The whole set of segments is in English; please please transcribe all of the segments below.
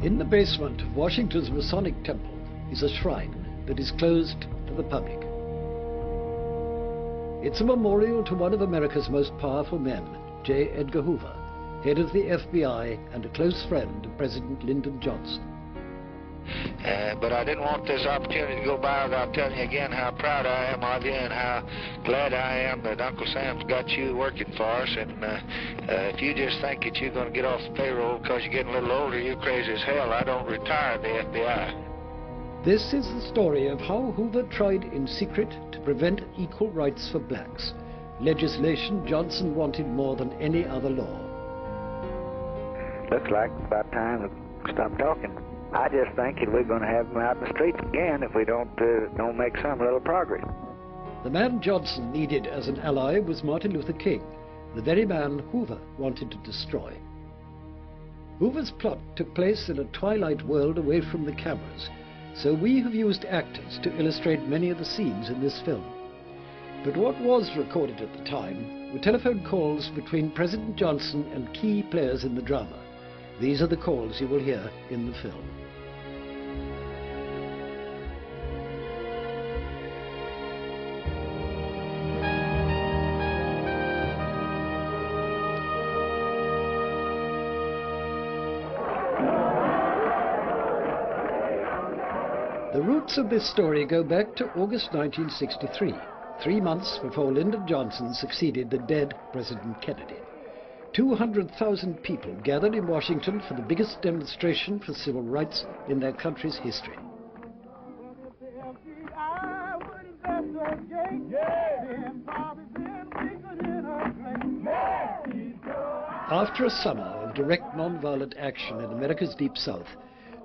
In the basement of Washington's Masonic Temple is a shrine that is closed to the public. It's a memorial to one of America's most powerful men, J. Edgar Hoover, head of the FBI and a close friend of President Lyndon Johnson. But I didn't want this opportunity to go by without telling you again how proud I am of you and how glad I am that Uncle Sam's got you working for us. And if you just think that you're going to get off the payroll because you're getting a little older, you're crazy as hell. I don't retire the FBI. This is the story of how Hoover tried in secret to prevent equal rights for blacks, legislation Johnson wanted more than any other law. Looks like it's about time to stop talking. I just think that we're going to have them out in the streets again if we don't make some little progress. The man Johnson needed as an ally was Martin Luther King, the very man Hoover wanted to destroy. Hoover's plot took place in a twilight world away from the cameras, so we have used actors to illustrate many of the scenes in this film. But what was recorded at the time were telephone calls between President Johnson and key players in the drama. These are the calls you will hear in the film. The roots of this story go back to August 1963, 3 months before Lyndon Johnson succeeded the dead President Kennedy. 200,000 people gathered in Washington for the biggest demonstration for civil rights in their country's history. After a summer of direct nonviolent action in America's Deep South,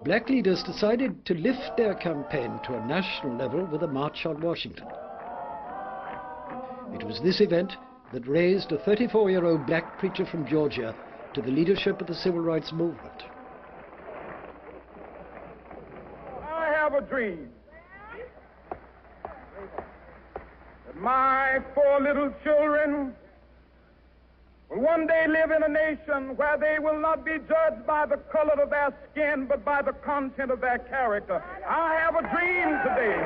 black leaders decided to lift their campaign to a national level with a march on Washington. It was this event that raised a 34-year-old black preacher from Georgia to the leadership of the civil rights movement. I have a dream that my 4 little children will one day live in a nation where they will not be judged by the color of their skin, but by the content of their character. I have a dream today.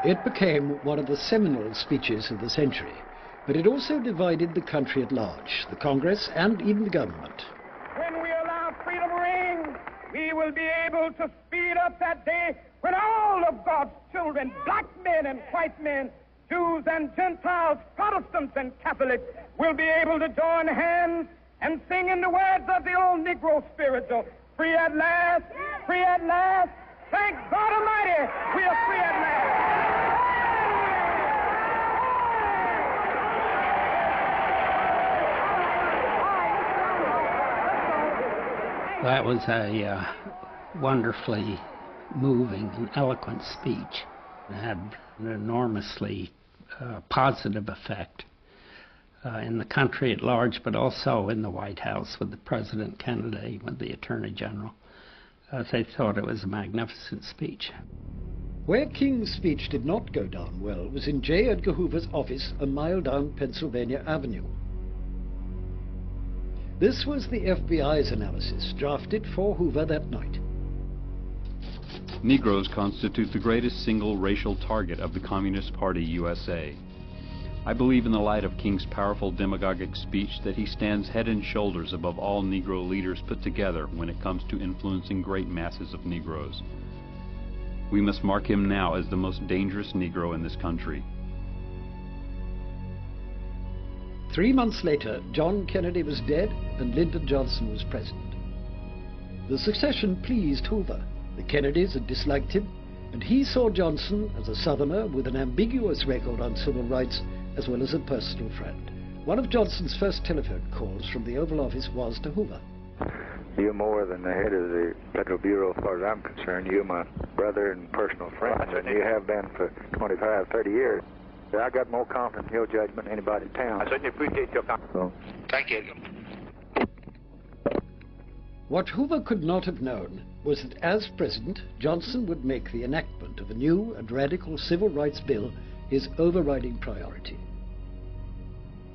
It became one of the seminal speeches of the century, but it also divided the country at large, the Congress and even the government. When we allow freedom ring, we will be able to speed up that day when all of God's children, black men and white men, Jews and Gentiles, Protestants and Catholics, will be able to join hands and sing in the words of the old Negro spiritual, free at last, free at last, thank God Almighty, we are free at last. That was a wonderfully moving and eloquent speech. It had an enormously positive effect in the country at large, but also in the White House with the President Kennedy, with the Attorney General. They thought it was a magnificent speech. Where King's speech did not go down well was in J. Edgar Hoover's office a mile down Pennsylvania Avenue. This was the FBI's analysis drafted for Hoover that night. Negroes constitute the greatest single racial target of the Communist Party USA. I believe in the light of King's powerful demagogic speech that he stands head and shoulders above all Negro leaders put together when it comes to influencing great masses of Negroes. We must mark him now as the most dangerous Negro in this country. 3 months later, John Kennedy was dead and Lyndon Johnson was president. The succession pleased Hoover. The Kennedys had disliked him, and he saw Johnson as a Southerner with an ambiguous record on civil rights as well as a personal friend. One of Johnson's first telephone calls from the Oval Office was to Hoover. You're more than the head of the Federal Bureau as far as I'm concerned. You're my brother and personal friend, and you have been for 25, 30 years. I got more confidence in your judgment than anybody in town. I certainly appreciate your confidence. Thank you. What Hoover could not have known was that as president, Johnson would make the enactment of a new and radical civil rights bill his overriding priority.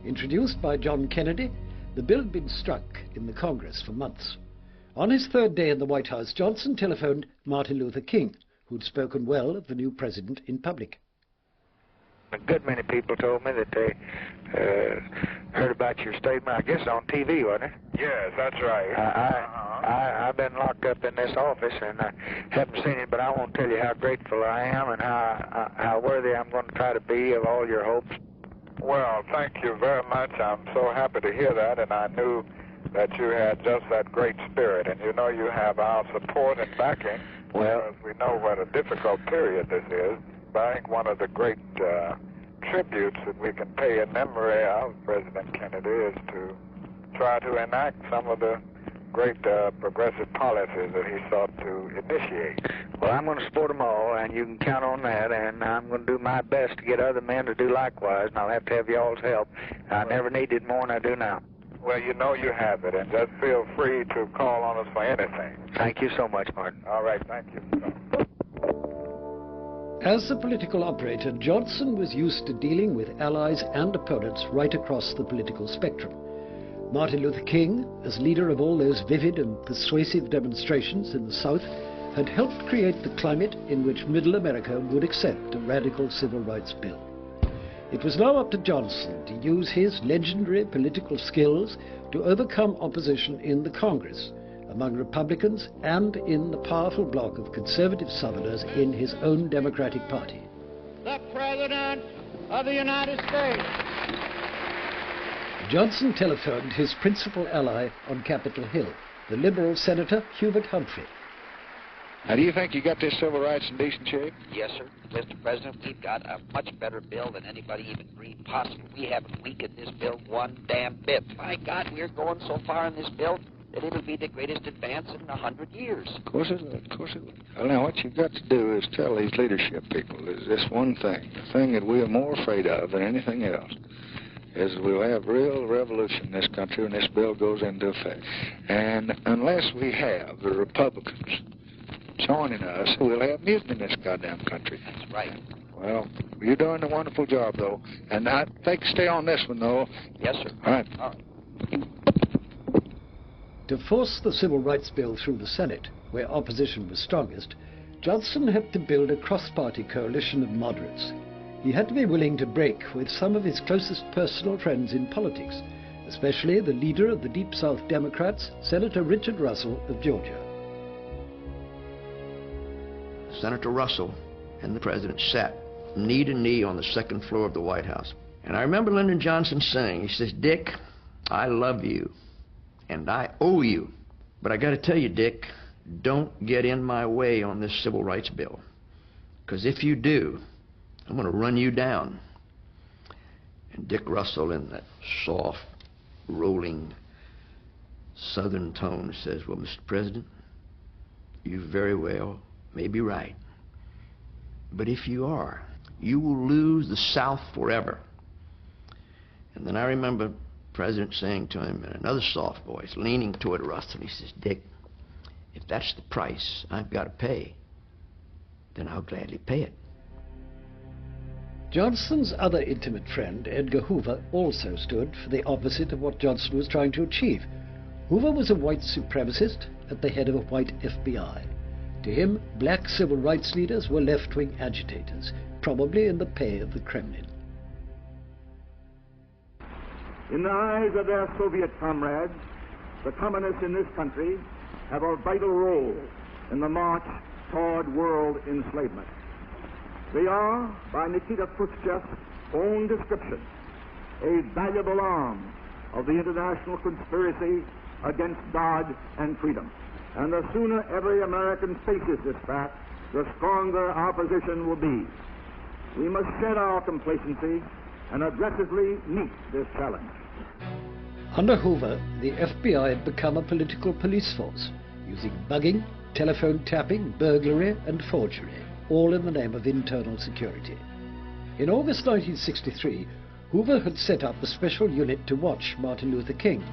Introduced by John Kennedy, the bill had been struck in the Congress for months. On his third day in the White House, Johnson telephoned Martin Luther King, who'd spoken well of the new president in public. A good many people told me that they heard about your statement, I guess on TV, wasn't it? Yes, that's right. I've been locked up in this office and I haven't seen it, but I won't tell you how grateful I am and how worthy I'm going to try to be of all your hopes. Well, thank you very much. I'm so happy to hear that, and I knew that you had just that great spirit, and you know you have our support and backing, because we know what a difficult period this is. But I think one of the great tributes that we can pay in memory of President Kennedy is to try to enact some of the great progressive policies that he sought to initiate. Well, I'm going to support them all, and you can count on that, and I'm going to do my best to get other men to do likewise, and I'll have to have y'all's help. I never needed more than I do now. Well, you know you have it, and just feel free to call on us for anything. Thank you so much, Martin. All right, thank you. As a political operator, Johnson was used to dealing with allies and opponents right across the political spectrum. Martin Luther King, as leader of all those vivid and persuasive demonstrations in the South, had helped create the climate in which Middle America would accept a radical civil rights bill. It was now up to Johnson to use his legendary political skills to overcome opposition in the Congress, among Republicans and in the powerful bloc of conservative Southerners in his own Democratic Party. The President of the United States. Johnson telephoned his principal ally on Capitol Hill, the Liberal Senator Hubert Humphrey. Now, do you think you got this civil rights in decent shape? Yes, sir. Mr. President, we've got a much better bill than anybody even dreamed possible. We haven't weakened this bill one damn bit. My God, we're going so far in this bill that it'll be the greatest advance in 100 years. Of course it will. Of course it will. Well, now, what you've got to do is tell these leadership people is this one thing, the thing that we are more afraid of than anything else, is we'll have real revolution in this country when this bill goes into effect. And unless we have the Republicans joining us, we'll have mutiny in this goddamn country. That's right. Well, you're doing a wonderful job, though. And I think stay on this one, though. Yes, sir. All right. All right. To force the Civil Rights Bill through the Senate, where opposition was strongest, Johnson had to build a cross-party coalition of moderates. He had to be willing to break with some of his closest personal friends in politics, especially the leader of the Deep South Democrats, Senator Richard Russell of Georgia. Senator Russell and the president sat knee to knee on the second floor of the White House. And I remember Lyndon Johnson saying, he says, "Dick, I love you and I owe you. But I got to tell you, Dick, don't get in my way on this civil rights bill. Because if you do, I'm going to run you down." And Dick Russell, in that soft, rolling Southern tone, says, "Well, Mr. President, you very well may be right. But if you are, you will lose the South forever." And then I remember the President saying to him in another soft voice, leaning toward Russell, he says, "Dick, if that's the price I've got to pay, then I'll gladly pay it." Johnson's other intimate friend, Edgar Hoover, also stood for the opposite of what Johnson was trying to achieve. Hoover was a white supremacist at the head of a white FBI. To him, black civil rights leaders were left-wing agitators, probably in the pay of the Kremlin. In the eyes of their Soviet comrades, the communists in this country have a vital role in the march toward world enslavement. They are, by Nikita Khrushchev's own description, a valuable arm of the international conspiracy against God and freedom. And the sooner every American faces this fact, the stronger our position will be. We must shed our complacency and aggressively meet this challenge. Under Hoover, the FBI had become a political police force, using bugging, telephone tapping, burglary, and forgery, all in the name of internal security. In August 1963, Hoover had set up a special unit to watch Martin Luther King.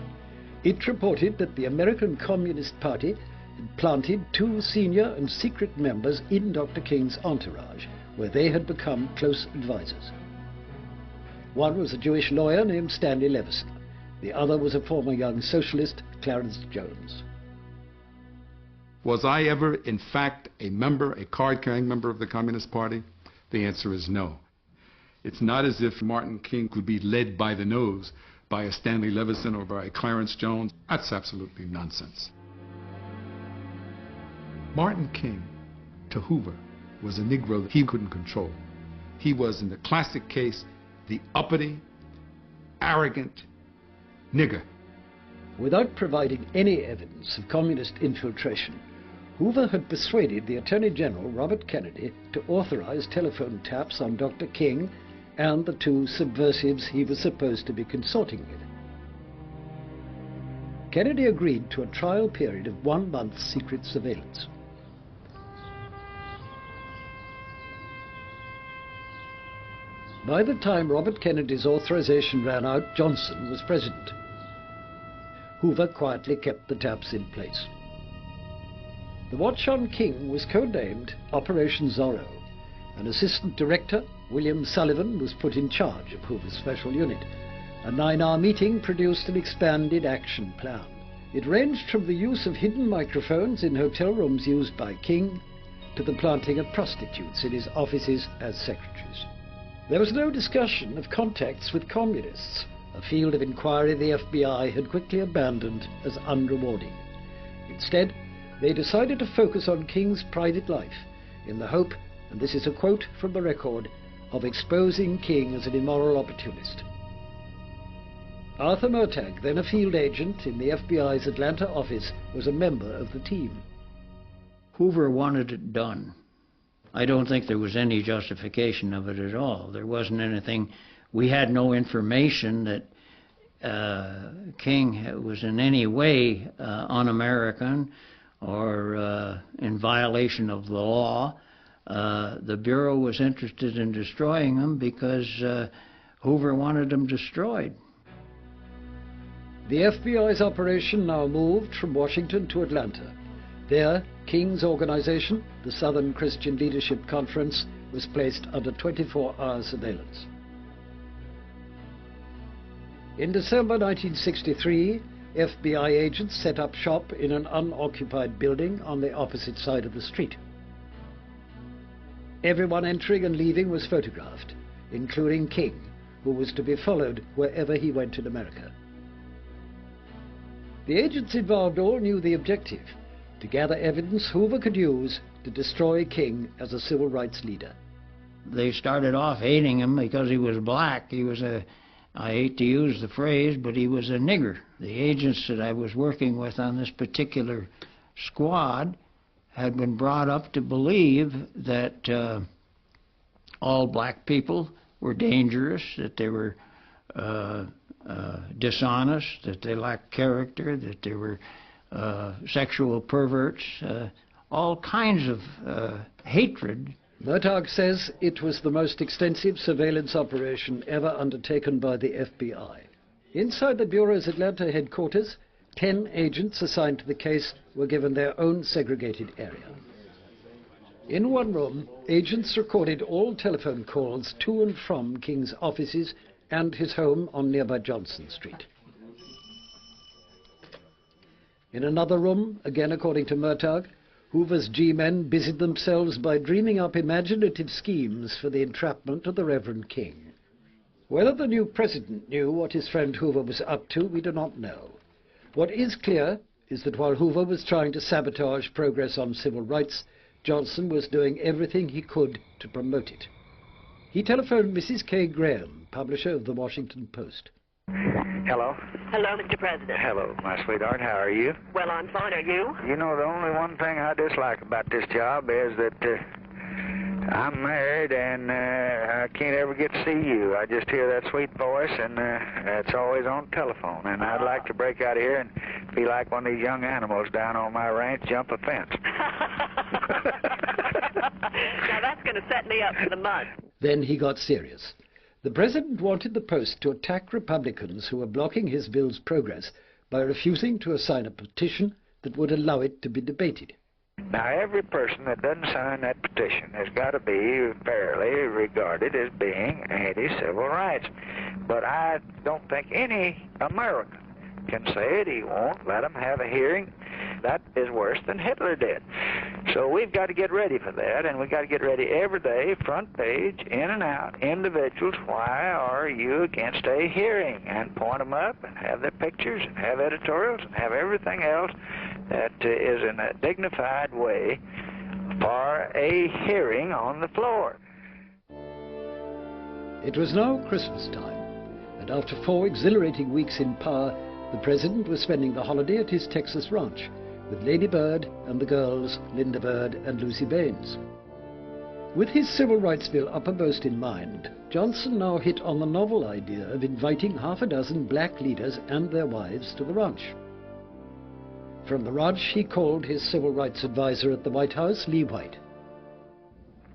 It reported that the American Communist Party had planted 2 senior and secret members in Dr. King's entourage, where they had become close advisors. One was a Jewish lawyer named Stanley Levison. The other was a former young socialist, Clarence Jones. Was I ever, in fact, a member, a card-carrying member of the Communist Party? The answer is no. It's not as if Martin King could be led by the nose by a Stanley Levison or by a Clarence Jones. That's absolutely nonsense. Martin King, to Hoover, was a Negro that he couldn't control. He was, in the classic case, the uppity, arrogant nigger. Without providing any evidence of communist infiltration, Hoover had persuaded the Attorney General, Robert Kennedy, to authorize telephone taps on Dr. King and the two subversives he was supposed to be consorting with. Kennedy agreed to a trial period of 1 month's secret surveillance. By the time Robert Kennedy's authorization ran out, Johnson was president. Hoover quietly kept the taps in place. The watch on King was codenamed Operation Zorro. An assistant director, William Sullivan, was put in charge of Hoover's special unit. A 9-hour meeting produced an expanded action plan. It ranged from the use of hidden microphones in hotel rooms used by King to the planting of prostitutes in his offices as secretaries. There was no discussion of contacts with communists, a field of inquiry the FBI had quickly abandoned as unrewarding. Instead, they decided to focus on King's private life in the hope, and this is a quote from the record, of exposing King as an immoral opportunist. Arthur Murtagh, then a field agent in the FBI's Atlanta office, was a member of the team. Hoover wanted it done. I don't think there was any justification of it at all. There wasn't anything. We had no information that King was in any way un-American or in violation of the law. The Bureau was interested in destroying him because Hoover wanted him destroyed. The FBI's operation now moved from Washington to Atlanta. There, King's organization, the Southern Christian Leadership Conference, was placed under 24-hour surveillance. In December 1963, FBI agents set up shop in an unoccupied building on the opposite side of the street. Everyone entering and leaving was photographed, including King, who was to be followed wherever he went in America. The agents involved all knew the objective: to gather evidence Hoover could use to destroy King as a civil rights leader. They started off hating him because he was black. He was I hate to use the phrase, but he was a nigger. The agents that I was working with on this particular squad had been brought up to believe that all black people were dangerous, that they were dishonest, that they lacked character, that they were sexual perverts, all kinds of hatred. Murtagh says it was the most extensive surveillance operation ever undertaken by the FBI. Inside the Bureau's Atlanta headquarters, 10 agents assigned to the case were given their own segregated area. In one room, agents recorded all telephone calls to and from King's offices and his home on nearby Johnson Street. In another room, again according to Murtagh, Hoover's G-men busied themselves by dreaming up imaginative schemes for the entrapment of the Reverend King. Whether the new president knew what his friend Hoover was up to, we do not know. What is clear is that while Hoover was trying to sabotage progress on civil rights, Johnson was doing everything he could to promote it. He telephoned Mrs. K. Graham, publisher of the Washington Post. Hello? Hello, Mr. President. Hello, my sweetheart. How are you? Well, I'm fine. Are you? You know, the only one thing I dislike about this job is that I'm married and I can't ever get to see you. I just hear that sweet voice and it's always on telephone. And I'd like to break out of here and be like one of these young animals down on my ranch, jump a fence. Now, that's going to set me up for the mud. Then he got serious. The president wanted the Post to attack Republicans who were blocking his bill's progress by refusing to assign a petition that would allow it to be debated. Now, every person that doesn't sign that petition has got to be fairly regarded as being anti-civil rights. But I don't think any American can say it. He won't let them have a hearing. that is worse than Hitler did. So we've got to get ready for that, and we've got to get ready every day, front page, in and out, individuals, why are you against a hearing? And point them up and have their pictures and have editorials and have everything else that is in a dignified way for a hearing on the floor. It was now Christmas time, and after 4 exhilarating weeks in power, the President was spending the holiday at his Texas ranch with Lady Bird and the girls Linda Bird and Lucy Baines. With his Civil Rights Bill uppermost in mind, Johnson now hit on the novel idea of inviting half a dozen black leaders and their wives to the ranch. From the ranch, he called his civil rights advisor at the White House, Lee White.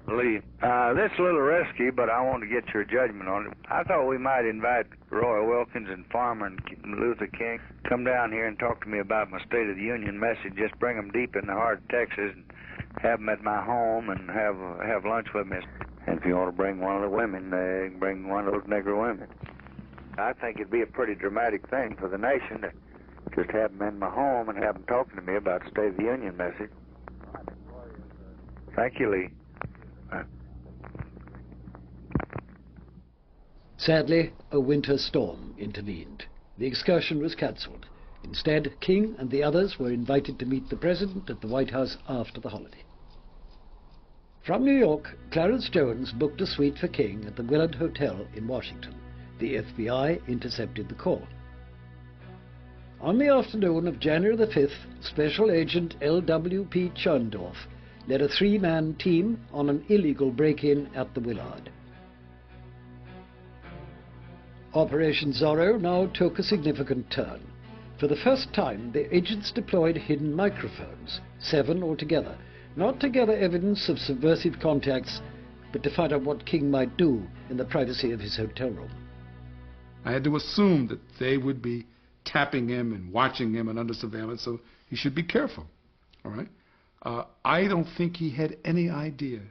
Lee, this is a little risky, but I want to get your judgment on it. I thought we might invite Roy Wilkins and Farmer and Luther King come down here and talk to me about my State of the Union message. Just bring them deep in the heart of Texas and have them at my home and have lunch with me. And if you want to bring one of the women, bring one of those Negro women. I think it'd be a pretty dramatic thing for the nation to just have them in my home and have them talking to me about the State of the Union message. Thank you, Lee. Sadly, a winter storm intervened. The excursion was cancelled. Instead, King and the others were invited to meet the President at the White House after the holiday. From New York, Clarence Jones booked a suite for King at the Willard Hotel in Washington. The FBI intercepted the call. On the afternoon of January the 5th, Special Agent L.W.P. Churndorf led a 3-man team on an illegal break-in at the Willard. Operation Zorro now took a significant turn. For the first time, the agents deployed hidden microphones, 7 altogether, not to gather evidence of subversive contacts, but to find out what King might do in the privacy of his hotel room. I had to assume that they would be tapping him and watching him and under surveillance, so he should be careful, all right? I don't think he had any idea,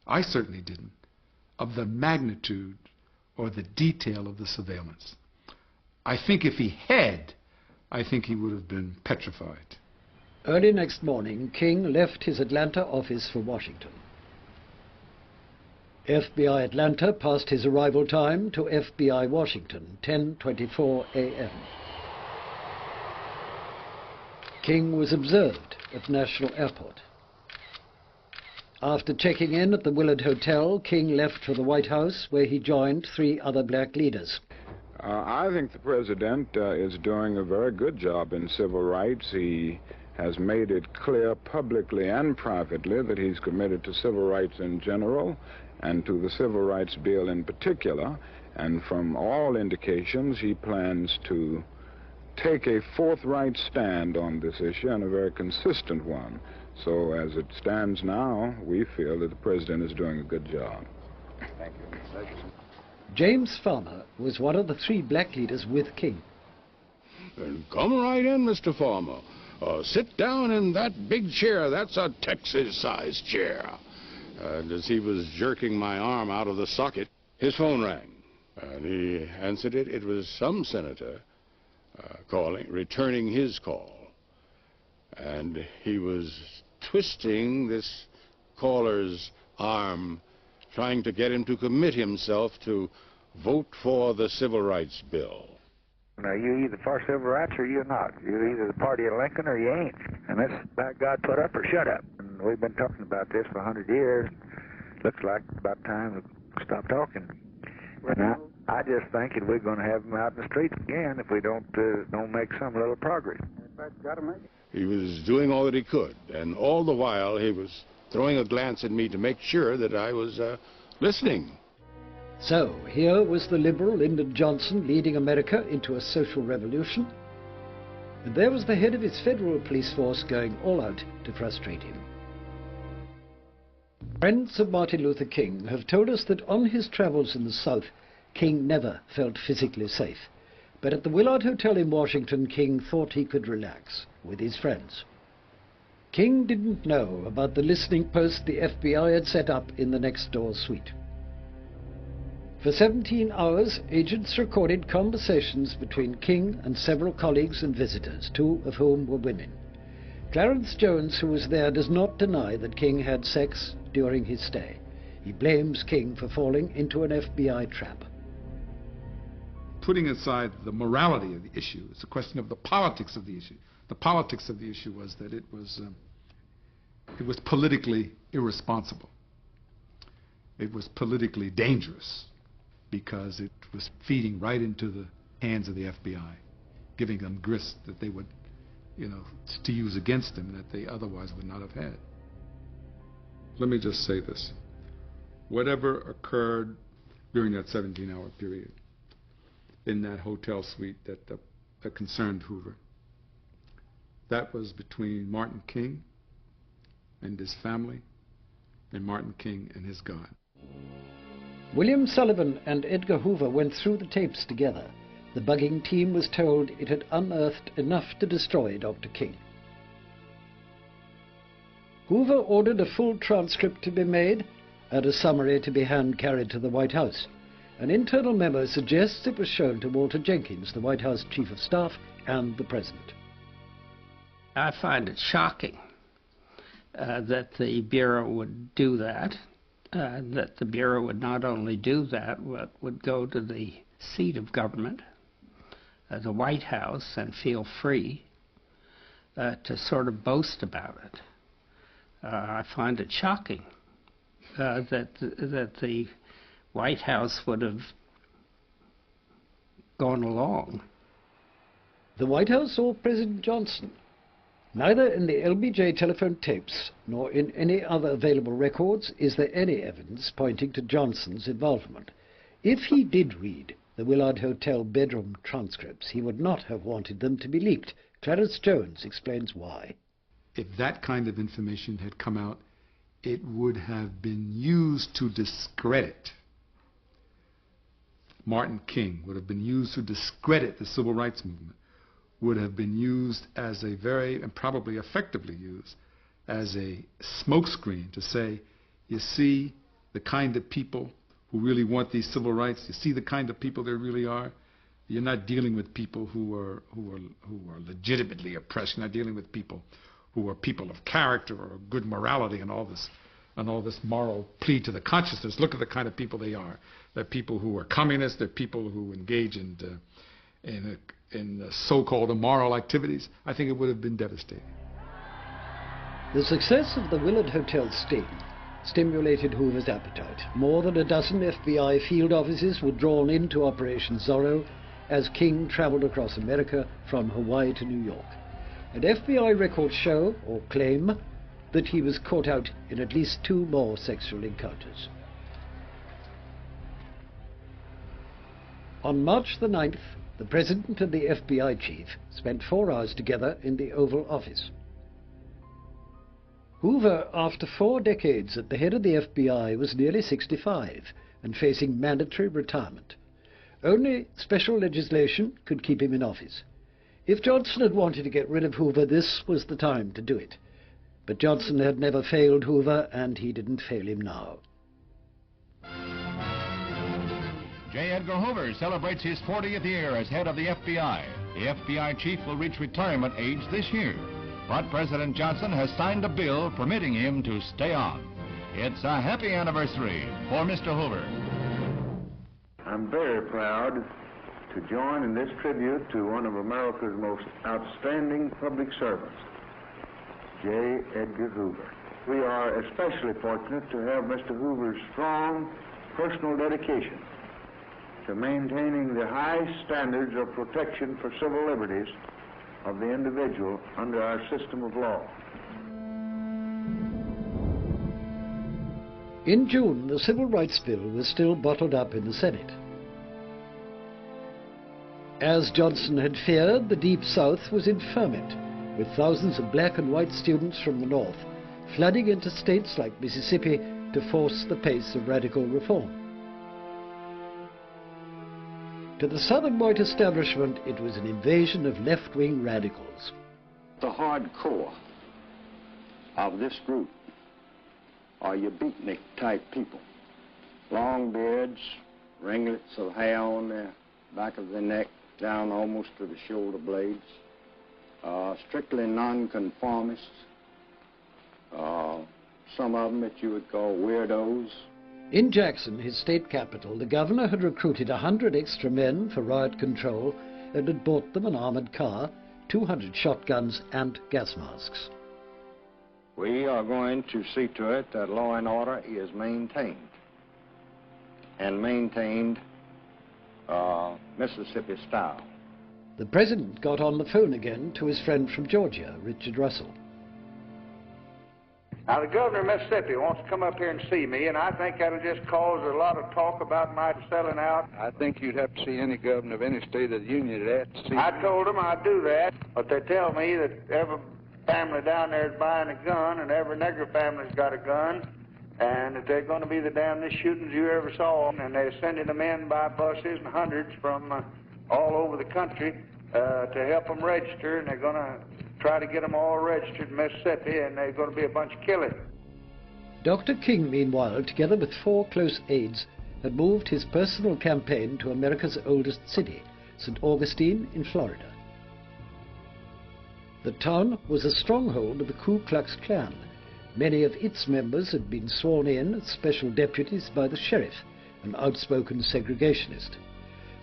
I certainly didn't, of the magnitude or the detail of the surveillance. I think if he had, I think he would have been petrified. Early next morning, King left his Atlanta office for Washington. FBI Atlanta passed his arrival time to FBI Washington, 10:24 a.m. King was observed at National Airport. After checking in at the Willard Hotel, King left for the White House, where he joined 3 other black leaders. I think the President is doing a very good job in civil rights. He has made it clear publicly and privately that he's committed to civil rights in general and to the Civil Rights Bill in particular. And from all indications, he plans to take a forthright stand on this issue, and a very consistent one. So as it stands now, we feel that the President is doing a good job. Thank you. James Farmer was one of the 3 black leaders with King. Come right in, Mr. Farmer. Sit down in that big chair. That's a Texas-sized chair. And as he was jerking my arm out of the socket, his phone rang. And he answered it. It was some senator returning his call. And he was twisting this caller's arm, trying to get him to commit himself to vote for the Civil Rights Bill. Now, you either for civil rights or you're not. You're either the party of Lincoln or you ain't. And that's about God put up or shut up. And we've been talking about this for 100 years. Looks like it's about time to stop talking. And I just think that we're going to have them out in the streets again if we don't make some little progress. He was doing all that he could, and all the while he was throwing a glance at me to make sure that I was listening. So, here was the liberal Lyndon Johnson leading America into a social revolution, and there was the head of his federal police force going all out to frustrate him. Friends of Martin Luther King have told us that on his travels in the South, King never felt physically safe. But at the Willard Hotel in Washington, King thought he could relax with his friends. King didn't know about the listening post the FBI had set up in the next-door suite. For 17 hours, agents recorded conversations between King and several colleagues and visitors, 2 of whom were women. Clarence Jones, who was there, does not deny that King had sex during his stay. He blames King for falling into an FBI trap. Putting aside the morality of the issue, it's a question of the politics of the issue. The politics of the issue was that it was politically irresponsible. It was politically dangerous because it was feeding right into the hands of the FBI, giving them grist that they would, to use against them that they otherwise would not have had. Let me just say this. Whatever occurred during that 17-hour period in that hotel suite that concerned Hoover, that was between Martin King and his family and Martin King and his God. William Sullivan and Edgar Hoover went through the tapes together. The bugging team was told it had unearthed enough to destroy Dr. King. Hoover ordered a full transcript to be made and a summary to be hand-carried to the White House. An internal memo suggests it was shown to Walter Jenkins, the White House Chief of Staff, and the President. I find it shocking that the Bureau would do that, that the Bureau would not only do that, but would go to the seat of government, the White House, and feel free to sort of boast about it. I find it shocking that the White House would have gone along. The White House or President Johnson? Neither in the LBJ telephone tapes nor in any other available records is there any evidence pointing to Johnson's involvement. If he did read the Willard Hotel bedroom transcripts, he would not have wanted them to be leaked. Clarence Jones explains why. If that kind of information had come out, it would have been used to discredit Martin King, would have been used to discredit the civil rights movement, would have been used as a very, and probably effectively used, as a smokescreen to say, you see the kind of people who really want these civil rights, you see the kind of people there really are. You're not dealing with people who are legitimately oppressed. You're not dealing with people who are people of character or good morality and all this moral plea to the consciousness. Look at the kind of people they are. They're people who are communists. They're people who engage in so-called immoral activities. I think it would have been devastating. The success of the Willard Hotel sting stimulated Hoover's appetite. More than a dozen FBI field offices were drawn into Operation Zorro as King traveled across America from Hawaii to New York. And FBI records show, or claim, that he was caught out in at least 2 more sexual encounters. On March the 9th, the President and the FBI Chief spent 4 hours together in the Oval Office. Hoover, after 4 decades at the head of the FBI, was nearly 65 and facing mandatory retirement. Only special legislation could keep him in office. If Johnson had wanted to get rid of Hoover, this was the time to do it. But Johnson had never failed Hoover, and he didn't fail him now. J. Edgar Hoover celebrates his 40th year as head of the FBI. The FBI chief will reach retirement age this year. But President Johnson has signed a bill permitting him to stay on. It's a happy anniversary for Mr. Hoover. I'm very proud to join in this tribute to one of America's most outstanding public servants, J. Edgar Hoover. We are especially fortunate to have Mr. Hoover's strong personal dedication to maintaining the high standards of protection for civil liberties of the individual under our system of law. In June, the Civil Rights Bill was still bottled up in the Senate. As Johnson had feared, the Deep South was in ferment, with thousands of black and white students from the North flooding into states like Mississippi to force the pace of radical reform. To the Southern white establishment, it was an invasion of left-wing radicals. The hardcore of this group are your beatnik-type people. Long beards, ringlets of hair on the back of the neck, down almost to the shoulder blades. strictly nonconformists, some of them that you would call weirdos. In Jackson, his state capital, the governor had recruited 100 extra men for riot control and had bought them an armored car, 200 shotguns and gas masks. We are going to see to it that law and order is maintained, and maintained Mississippi style. The president got on the phone again to his friend from Georgia, Richard Russell. Now, the governor of Mississippi wants to come up here and see me, and I think that'll just cause a lot of talk about my selling out. I think you'd have to see any governor of any state of the union to see. I told them I'd do that, but they tell me that every family down there is buying a gun, and every nigger family's got a gun, and that they're going to be the damnedest shootings you ever saw, and they're sending them in by buses and hundreds from all over the country to help them register, and they're going to try to get them all registered in Mississippi, and they're going to be a bunch of killers. Dr. King, meanwhile, together with 4 close aides, had moved his personal campaign to America's oldest city, St. Augustine in Florida. The town was a stronghold of the Ku Klux Klan. Many of its members had been sworn in as special deputies by the sheriff, an outspoken segregationist.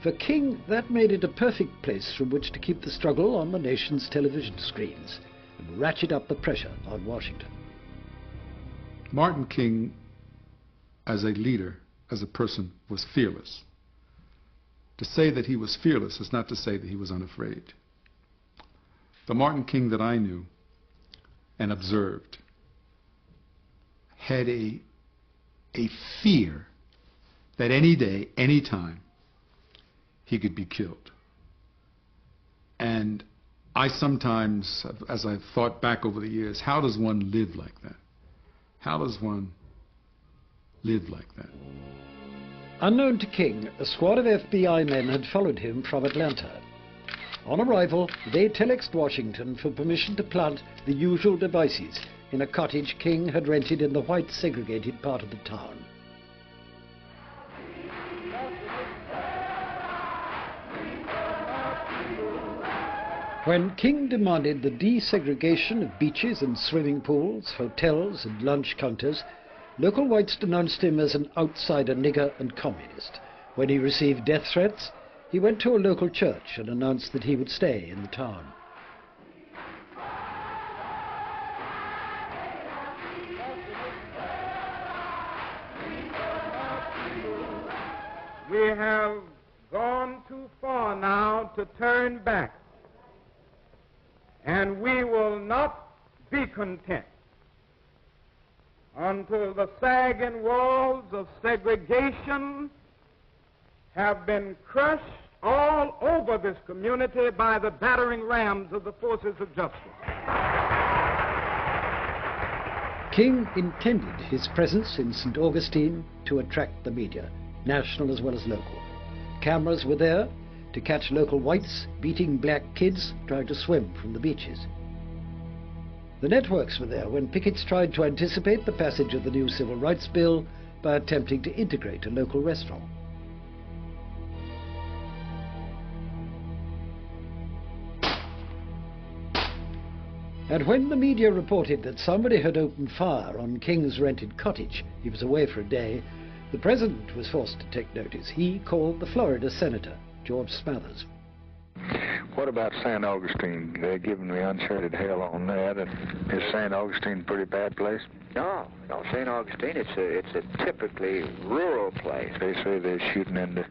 For King, that made it a perfect place from which to keep the struggle on the nation's television screens and ratchet up the pressure on Washington. Martin King, as a leader, as a person, was fearless. To say that he was fearless is not to say that he was unafraid. The Martin King that I knew and observed had a fear that any day, any time, he could be killed. And I sometimes, as I've thought back over the years, how does one live like that? How does one live like that? Unknown to King, a squad of FBI men had followed him from Atlanta. On arrival, they telexed Washington for permission to plant the usual devices in a cottage King had rented in the white segregated part of the town. When King demanded the desegregation of beaches and swimming pools, hotels and lunch counters, local whites denounced him as an outsider nigger and communist. When he received death threats, he went to a local church and announced that he would stay in the town. We have gone too far now to turn back. And we will not be content until the sagging walls of segregation have been crushed all over this community by the battering rams of the forces of justice. King intended his presence in St. Augustine to attract the media, national as well as local. Cameras were there to catch local whites beating black kids trying to swim from the beaches. The networks were there when pickets tried to anticipate the passage of the new Civil Rights Bill by attempting to integrate a local restaurant. And when the media reported that somebody had opened fire on King's rented cottage, he was away for a day, the president was forced to take notice. He called the Florida senator, George Smathers. What about St. Augustine? They're giving me uncharted hell on that. Is St. Augustine a pretty bad place? No, St. Augustine, it's a typically rural place. They say they're shooting into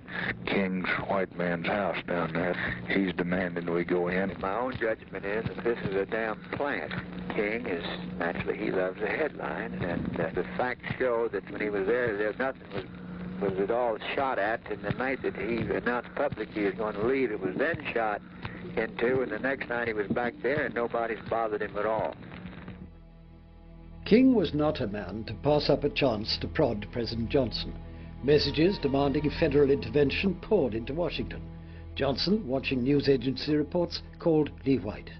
King's white man's house down there. He's demanding we go in. My own judgment is that this is a damn plant. King is, naturally, he loves a headline, and the facts show that when he was there nothing was at all shot at, and the night that he announced publicly he was going to leave, it was then shot into, and the next night he was back there, and nobody's bothered him at all. King was not a man to pass up a chance to prod President Johnson. Messages demanding federal intervention poured into Washington. Johnson, watching news agency reports, called Lee White.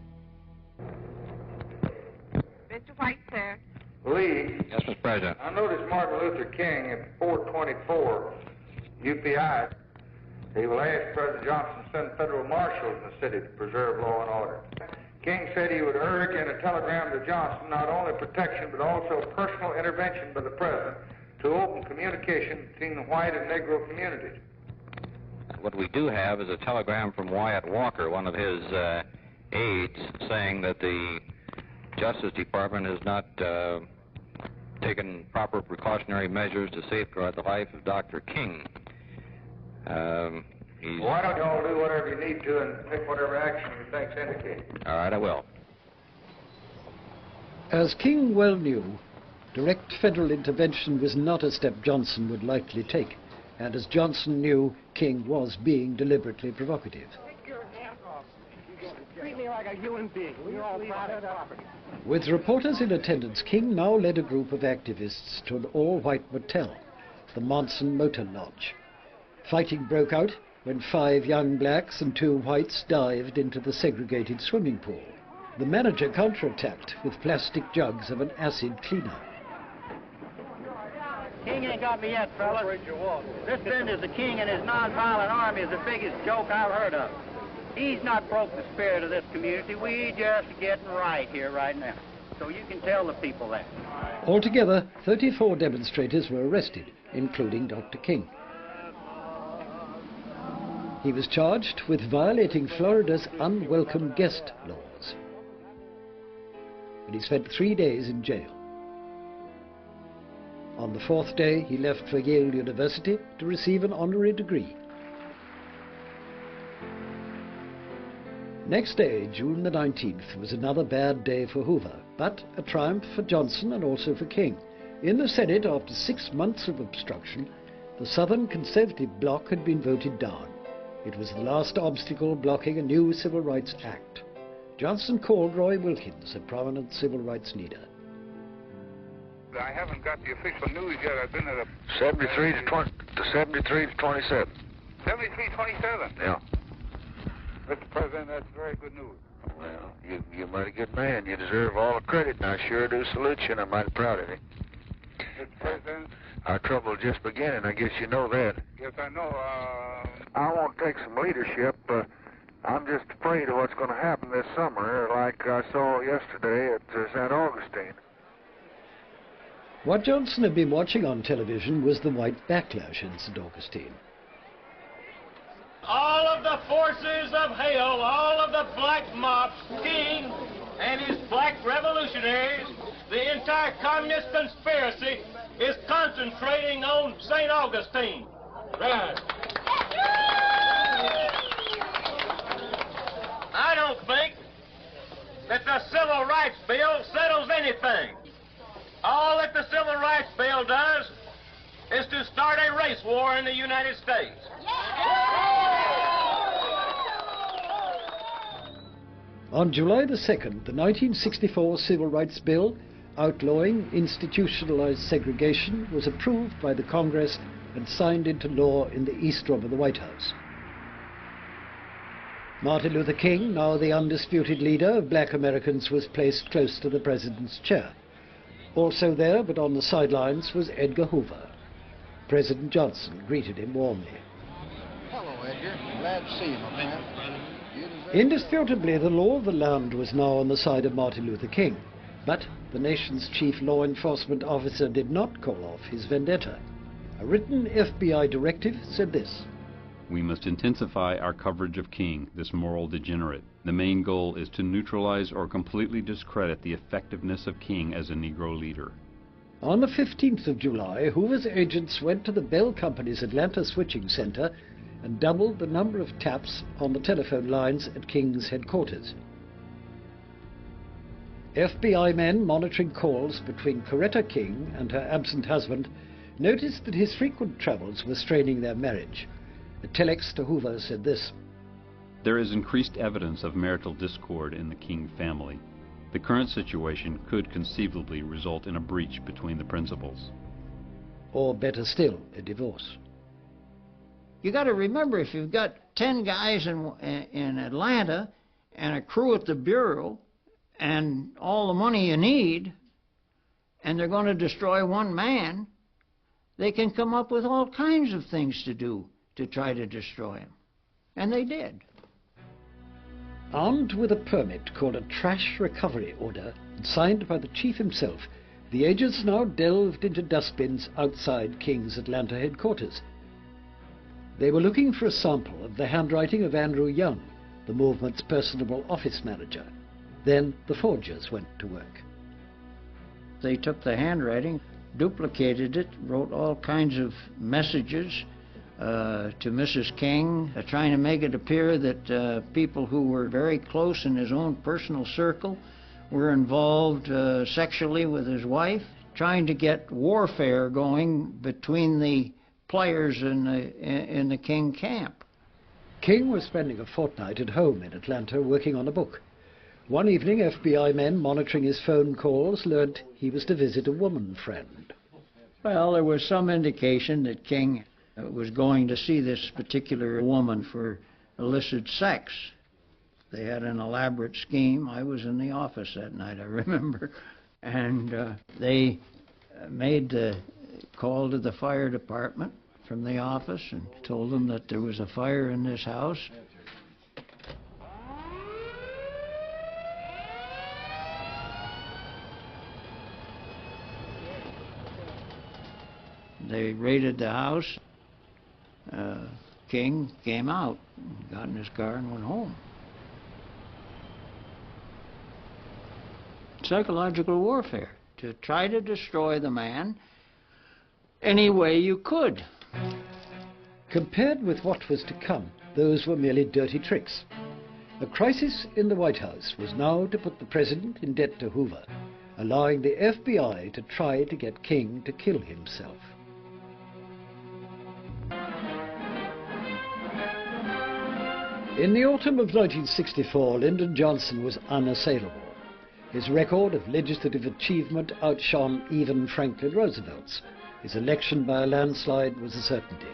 Mr. White, sir. Lee. Yes, Mr. President. I noticed Martin Luther King at 424 UPI. He will ask President Johnson to send federal marshals in the city to preserve law and order. King said he would urge in a telegram to Johnson not only protection but also personal intervention by the President to open communication between the white and Negro communities. What we do have is a telegram from Wyatt Walker, one of his aides, saying that the Justice Department has not taken proper precautionary measures to safeguard the life of Dr. King. Why don't you all do whatever you need to and take whatever action you think's indicated? All right, I will. As King well knew, direct federal intervention was not a step Johnson would likely take, and as Johnson knew, King was being deliberately provocative. Take your hands off me. Treat me like a human being. We're all private property. With reporters in attendance, King now led a group of activists to an all-white motel, the Monson Motor Lodge. Fighting broke out when 5 young blacks and 2 whites dived into the segregated swimming pool. The manager counterattacked with plastic jugs of an acid cleaner. King ain't got me yet, fellas. This business of King and his nonviolent army is the biggest joke I've heard of. He's not broke the spirit of this community. We just getting right here right now. So you can tell the people that. Altogether, 34 demonstrators were arrested, including Dr. King. He was charged with violating Florida's unwelcome guest laws. And he spent 3 days in jail. On the 4th day, he left for Yale University to receive an honorary degree. Next day, June the 19th, was another bad day for Hoover, but a triumph for Johnson and also for King. In the Senate, after 6 months of obstruction, the Southern Conservative bloc had been voted down. It was the last obstacle blocking a new Civil Rights Act. Johnson called Roy Wilkins, a prominent civil rights leader. I haven't got the official news yet. I've been at a 73 to 27. 73-27? Yeah. Mr. President, that's very good news. Well, you're a mighty good man. You deserve all the credit, and I sure do salute you, and I'm mighty proud of you. Mr. President? Our trouble is just beginning. I guess you know that. Yes, I know. I want to take some leadership. I'm just afraid of what's going to happen this summer, like I saw yesterday at St. Augustine. What Johnson had been watching on television was the white backlash in St. Augustine. All of the forces of hell, all of the black mobs, King and his black revolutionaries, the entire communist conspiracy is concentrating on St. Augustine. Right. I don't think that the Civil Rights Bill settles anything. All that the Civil Rights Bill does is to start a race war in the United States. On July the 2nd, the 1964 Civil Rights Bill, outlawing institutionalized segregation, was approved by the Congress and signed into law in the East Room of the White House. Martin Luther King, now the undisputed leader of black Americans, was placed close to the president's chair. Also there, but on the sidelines, was Edgar Hoover. President Johnson greeted him warmly. Hello, Edgar. Glad to see you, my man. Indisputably, the law of the land was now on the side of Martin Luther King, but the nation's chief law enforcement officer did not call off his vendetta. A written FBI directive said this: We must intensify our coverage of King, this moral degenerate. The main goal is to neutralize or completely discredit the effectiveness of King as a Negro leader. On the 15th of July, Hoover's agents went to the Bell Company's Atlanta switching center and doubled the number of taps on the telephone lines at King's headquarters. FBI men monitoring calls between Coretta King and her absent husband noticed that his frequent travels were straining their marriage. A telex to Hoover said this: There is increased evidence of marital discord in the King family. The current situation could conceivably result in a breach between the principals. Or better still, a divorce. You got to remember, if you've got 10 guys in Atlanta and a crew at the Bureau and all the money you need, and they're going to destroy one man, they can come up with all kinds of things to do to try to destroy him. And they did. Armed with a permit called a trash recovery order, signed by the chief himself, the agents now delved into dustbins outside King's Atlanta headquarters. They were looking for a sample of the handwriting of Andrew Young, the movement's personable office manager. Then the forgers went to work. They took the handwriting, duplicated it, wrote all kinds of messages to Mrs. King, trying to make it appear that people who were very close in his own personal circle were involved sexually with his wife, trying to get warfare going between the players in the King camp. King was spending a fortnight at home in Atlanta working on a book. One evening, FBI men monitoring his phone calls learned he was to visit a woman friend. Well, there was some indication that King was going to see this particular woman for illicit sex. They had an elaborate scheme. I was in the office that night, I remember. And they made the call to the fire department from the office and told them that there was a fire in this house. They raided the house. King came out, got in his car and went home. Psychological warfare, to try to destroy the man any way you could. Compared with what was to come, those were merely dirty tricks. A crisis in the White House was now to put the president in debt to Hoover, allowing the FBI to try to get King to kill himself. In the autumn of 1964, Lyndon Johnson was unassailable. His record of legislative achievement outshone even Franklin Roosevelt's. His election by a landslide was a certainty.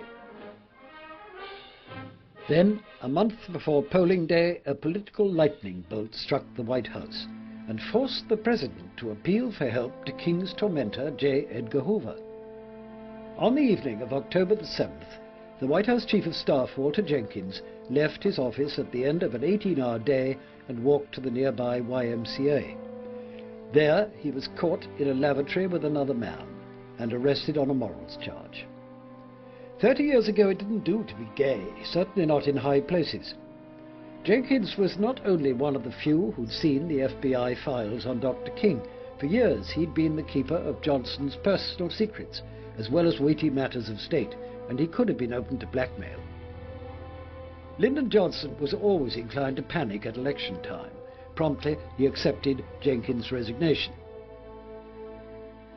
Then, a month before polling day, a political lightning bolt struck the White House and forced the president to appeal for help to King's tormentor, J. Edgar Hoover. On the evening of October the 7th, the White House Chief of Staff, Walter Jenkins, left his office at the end of an 18-hour day and walked to the nearby YMCA. There, he was caught in a lavatory with another man and arrested on a morals charge. 30 years ago, it didn't do to be gay, certainly not in high places. Jenkins was not only one of the few who'd seen the FBI files on Dr. King. For years, he'd been the keeper of Johnson's personal secrets, as well as weighty matters of state, and he could have been open to blackmail. Lyndon Johnson was always inclined to panic at election time. Promptly, he accepted Jenkins' resignation.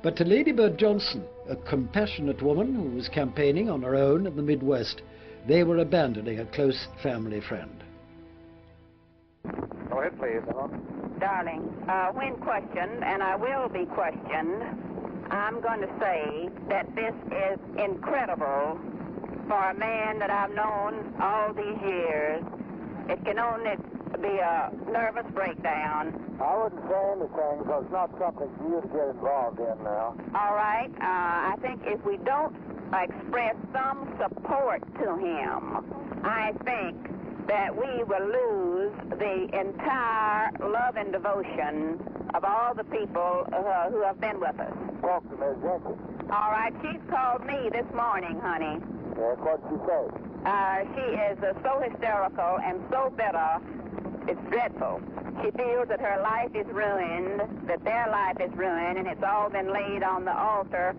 But to Lady Bird Johnson, a compassionate woman who was campaigning on her own in the Midwest, they were abandoning a close family friend. Go ahead, please. Darling, when questioned, and I will be questioned, I'm going to say that this is incredible for a man that I've known all these years. It can only be a nervous breakdown. I wouldn't say anything because it's not something for you to get involved in now. All right. I think if we don't express some support to him, I think that we will lose the entire love and devotion of all the people who have been with us. Talk to Ms. Jenkins. All right. She's called me this morning, honey. Yes, what'd she say? She is so hysterical and so bitter. It's dreadful. She feels that her life is ruined, that their life is ruined, and it's all been laid on the altar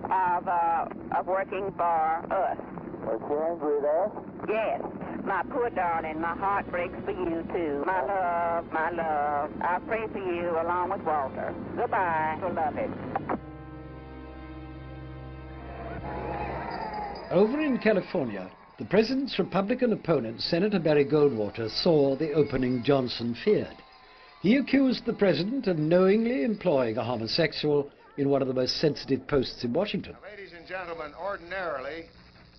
of working for us. Was she angry with us? Yes. My poor darling, my heart breaks for you, too. My love, I pray for you along with Walter. Goodbye, beloved. Over in California, the president's Republican opponent, Senator Barry Goldwater, saw the opening Johnson feared. He accused the president of knowingly employing a homosexual in one of the most sensitive posts in Washington. Now, ladies and gentlemen, ordinarily,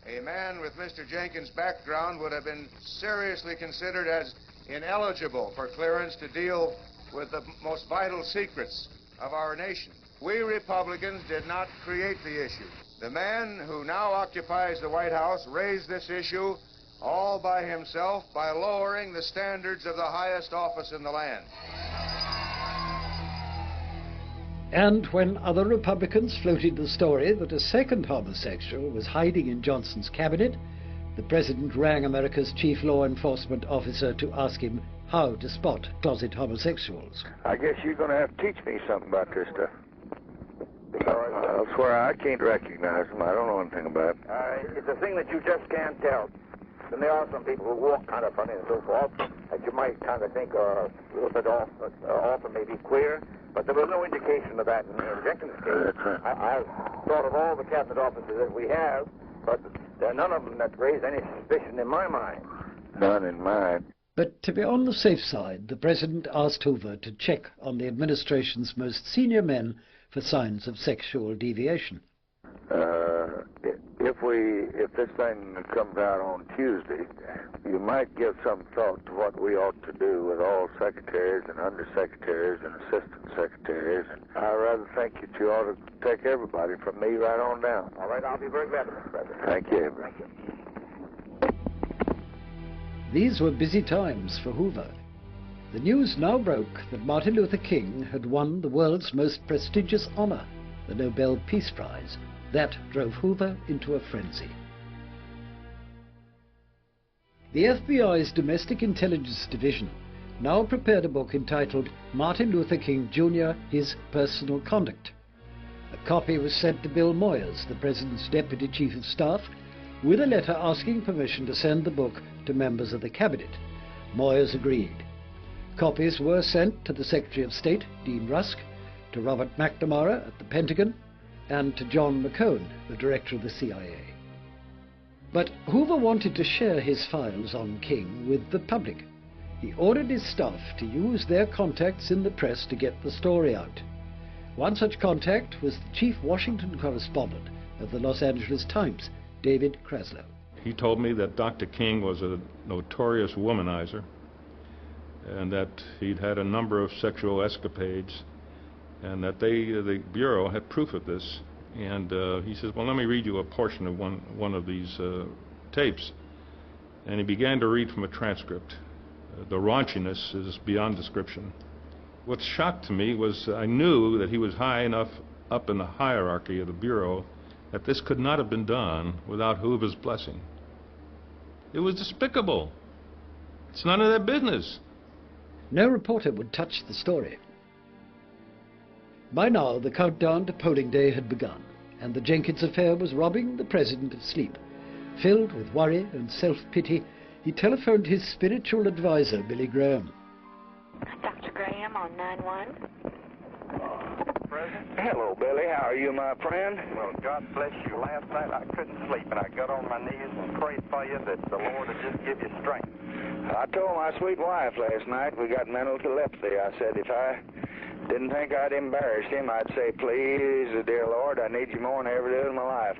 a man with Mr. Jenkins' background would have been seriously considered as ineligible for clearance to deal with the most vital secrets of our nation. We Republicans did not create the issue. The man who now occupies the White House raised this issue all by himself, by lowering the standards of the highest office in the land. And when other Republicans floated the story that a second homosexual was hiding in Johnson's cabinet, the president rang America's chief law enforcement officer to ask him how to spot closet homosexuals. I guess you're going to have to teach me something about this stuff. I swear I can't recognize them. I don't know anything about it. It's a thing that you just can't tell. And there are some people who walk kind of funny and so forth that you might kind of think are a little bit off and maybe queer. But there was no indication of that in Jenkins' case. That's right. I've thought of all the cabinet officers that we have, but there are none of them that raise any suspicion in my mind. None in mine. But to be on the safe side, the president asked Hoover to check on the administration's most senior men for signs of sexual deviation. If this thing comes out on Tuesday, you might give some thought to what we ought to do with all secretaries and undersecretaries and assistant secretaries. And I rather think that you ought to take everybody from me right on down. All right, I'll be very glad, Mr. President. Thank you. These were busy times for Hoover. The news now broke that Martin Luther King had won the world's most prestigious honor, the Nobel Peace Prize. That drove Hoover into a frenzy. The FBI's Domestic Intelligence Division now prepared a book entitled Martin Luther King Jr. His Personal Conduct. A copy was sent to Bill Moyers, the President's Deputy Chief of Staff, with a letter asking permission to send the book to members of the Cabinet. Moyers agreed. Copies were sent to the Secretary of State, Dean Rusk, to Robert McNamara at the Pentagon, and to John McCone, the director of the CIA. But Hoover wanted to share his files on King with the public. He ordered his staff to use their contacts in the press to get the story out. One such contact was the chief Washington correspondent of the Los Angeles Times, David Kraslow. He told me that Dr. King was a notorious womanizer and that he'd had a number of sexual escapades, and that the Bureau had proof of this. And he says, well, let me read you a portion of one of these tapes. And he began to read from a transcript. The raunchiness is beyond description. What shocked to me was I knew that he was high enough up in the hierarchy of the Bureau that this could not have been done without Hoover's blessing. It was despicable. It's none of their business. No reporter would touch the story. By now, the countdown to polling day had begun, and the Jenkins affair was robbing the president of sleep. Filled with worry and self-pity, he telephoned his spiritual advisor, Billy Graham. Dr. Graham on 9-1. Hello, Billy. How are you, my friend? Well, God bless you. Last night I couldn't sleep, and I got on my knees and prayed for you that the Lord would just give you strength. I told my sweet wife last night we got mental telepathy. I said if I didn't think I'd embarrass him, I'd say, please, dear Lord, I need you more than I ever did in my life.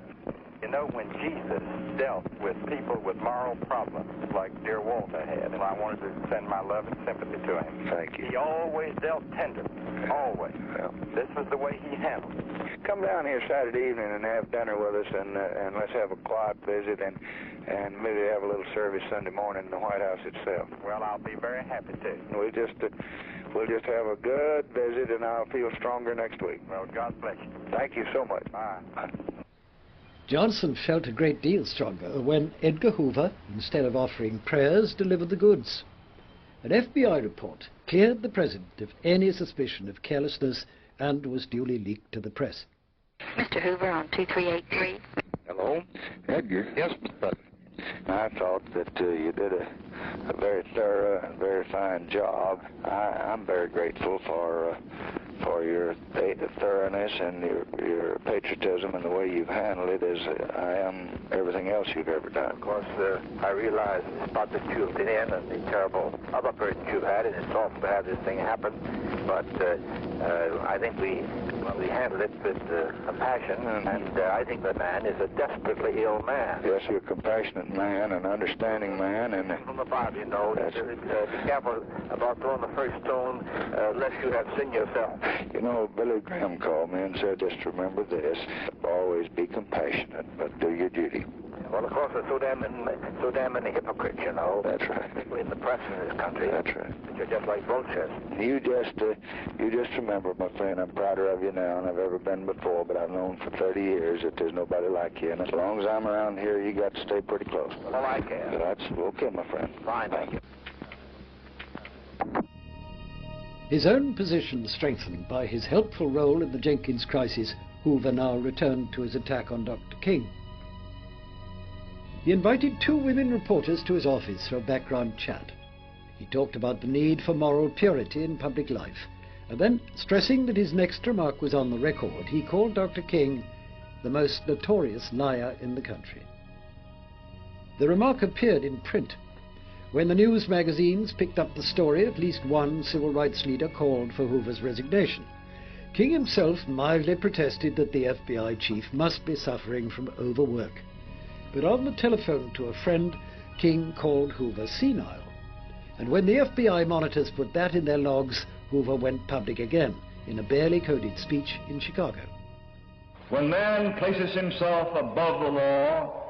You know, when Jesus dealt with people with moral problems, like dear Walter had, and I wanted to send my love and sympathy to him. Thank you. He always dealt tender, always. Well, this was the way he handled it. Come down here Saturday evening and have dinner with us, and let's have a quiet visit, and maybe have a little service Sunday morning in the White House itself. Well, I'll be very happy to. We'll just have a good visit, and I'll feel stronger next week. Well, God bless you. Thank you so much. Bye. Johnson felt a great deal stronger when Edgar Hoover, instead of offering prayers, delivered the goods. An FBI report cleared the president of any suspicion of carelessness and was duly leaked to the press. Mr. Hoover on 2383. Hello? Edgar? Yes, Mr. President. I thought that you did a very thorough and very fine job. I'm very grateful for your thoroughness and your patriotism and the way you've handled it, as I am everything else you've ever done. Of course, I realize the spot that you've been in and the terrible other person you've had, and it's awful to have this thing happen. But I think we Well, he handled it with a passion, and I think the man is a desperately ill man. Yes, you're a compassionate man, an understanding man, and... From the Bible, you know, be careful about throwing the first stone lest you have sinned yourself. You know, Billy Graham called me and said, just remember this, always be compassionate, but do your duty. Well, of course, there's so damn many hypocrites, you know. That's right. Particularly in the press in this country. That's right. But you're just like vultures. You just remember, my friend, I'm prouder of you now than I've ever been before, but I've known for 30 years that there's nobody like you, and as long as I'm around here, you got to stay pretty close. Well, I can. That's okay, my friend. Fine, thank you. His own position strengthened by his helpful role in the Jenkins crisis, Hoover now returned to his attack on Dr. King. He invited 2 women reporters to his office for a background chat. He talked about the need for moral purity in public life, and then, stressing that his next remark was on the record, he called Dr. King the most notorious liar in the country. The remark appeared in print. When the news magazines picked up the story, at least one civil rights leader called for Hoover's resignation. King himself mildly protested that the FBI chief must be suffering from overwork. But on the telephone to a friend, King called Hoover senile. And when the FBI monitors put that in their logs, Hoover went public again in a barely coded speech in Chicago. When man places himself above the law,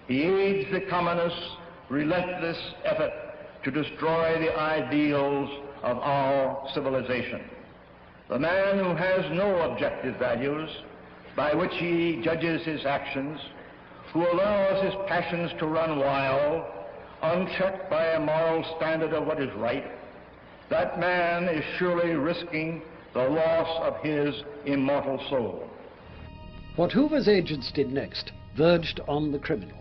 he aids the communists' relentless effort to destroy the ideals of our civilization. The man who has no objective values by which he judges his actions, who allows his passions to run wild, unchecked by a moral standard of what is right, that man is surely risking the loss of his immortal soul. What Hoover's agents did next verged on the criminal.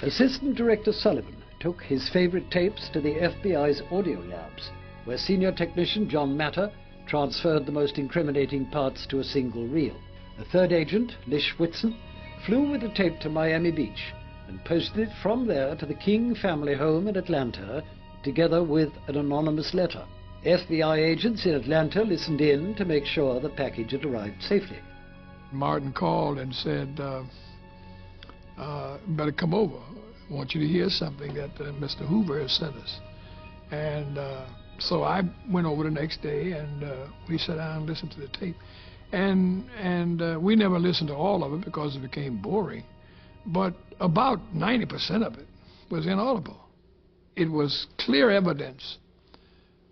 Assistant Director Sullivan took his favorite tapes to the FBI's audio labs, where senior technician John Matter transferred the most incriminating parts to a single reel. A third agent, Lish Whitson, flew with the tape to Miami Beach and posted it from there to the King family home in Atlanta, together with an anonymous letter. FBI agents in Atlanta listened in to make sure the package had arrived safely. Martin called and said, better come over. I want you to hear something that Mr. Hoover has sent us. And so I went over the next day, and we sat down and listened to the tape. And we never listened to all of it because it became boring. But about 90% of it was inaudible. It was clear evidence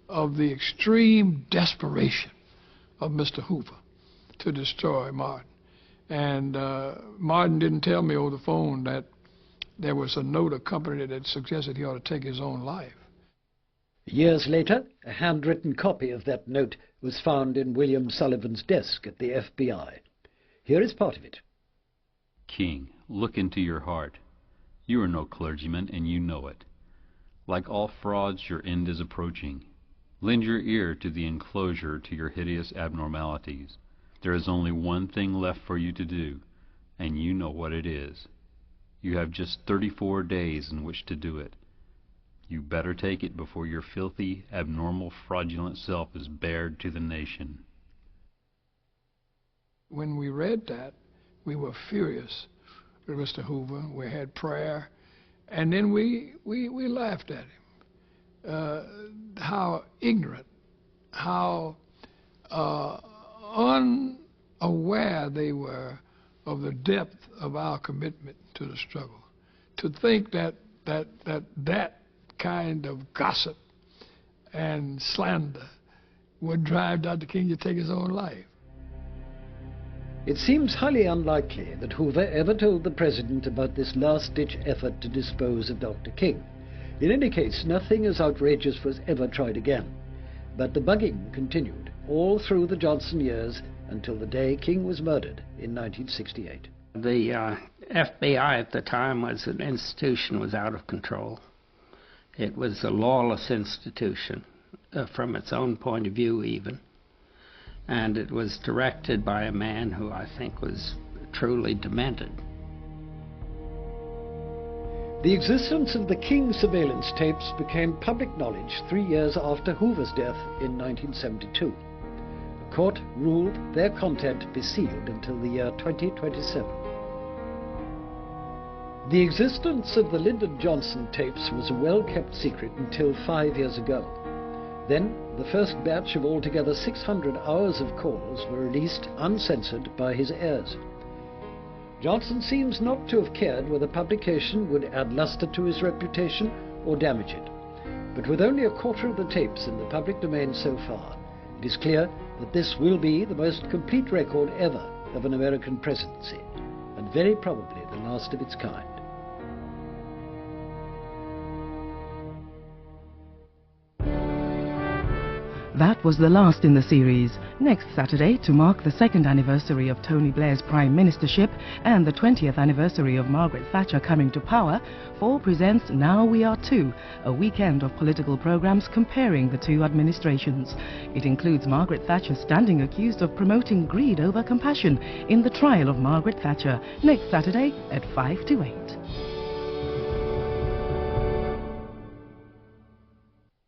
of the extreme desperation of Mr. Hoover to destroy Martin. And Martin didn't tell me over the phone that there was a note accompanied that suggested he ought to take his own life. Years later, a handwritten copy of that note was found in William Sullivan's desk at the FBI. Here is part of it. King, look into your heart. You are no clergyman, and you know it. Like all frauds, your end is approaching. Lend your ear to the enclosure to your hideous abnormalities. There is only one thing left for you to do, and you know what it is. You have just 34 days in which to do it. You better take it before your filthy, abnormal, fraudulent self is bared to the nation. When we read that, we were furious with Mr. Hoover. We had prayer, and then we laughed at him. How ignorant, how unaware they were of the depth of our commitment to the struggle. To think that kind of gossip and slander would drive Dr. King to take his own life. It seems highly unlikely that Hoover ever told the president about this last-ditch effort to dispose of Dr. King. In any case, nothing as outrageous was ever tried again. But the bugging continued all through the Johnson years until the day King was murdered in 1968. The FBI at the time was an institution was out of control. It was a lawless institution, from its own point of view even. And it was directed by a man who I think was truly demented. The existence of the King surveillance tapes became public knowledge 3 years after Hoover's death in 1972. The court ruled their content be sealed until the year 2027. The existence of the Lyndon Johnson tapes was a well-kept secret until 5 years ago. Then, the first batch of altogether 600 hours of calls were released uncensored by his heirs. Johnson seems not to have cared whether publication would add luster to his reputation or damage it. But with only a quarter of the tapes in the public domain so far, it is clear that this will be the most complete record ever of an American presidency, and very probably the last of its kind. That was the last in the series. Next Saturday, to mark the 2nd anniversary of Tony Blair's prime ministership and the 20th anniversary of Margaret Thatcher coming to power, 4 presents Now We Are Two, a weekend of political programs comparing the two administrations. It includes Margaret Thatcher standing accused of promoting greed over compassion in the trial of Margaret Thatcher, next Saturday at 5 to 8.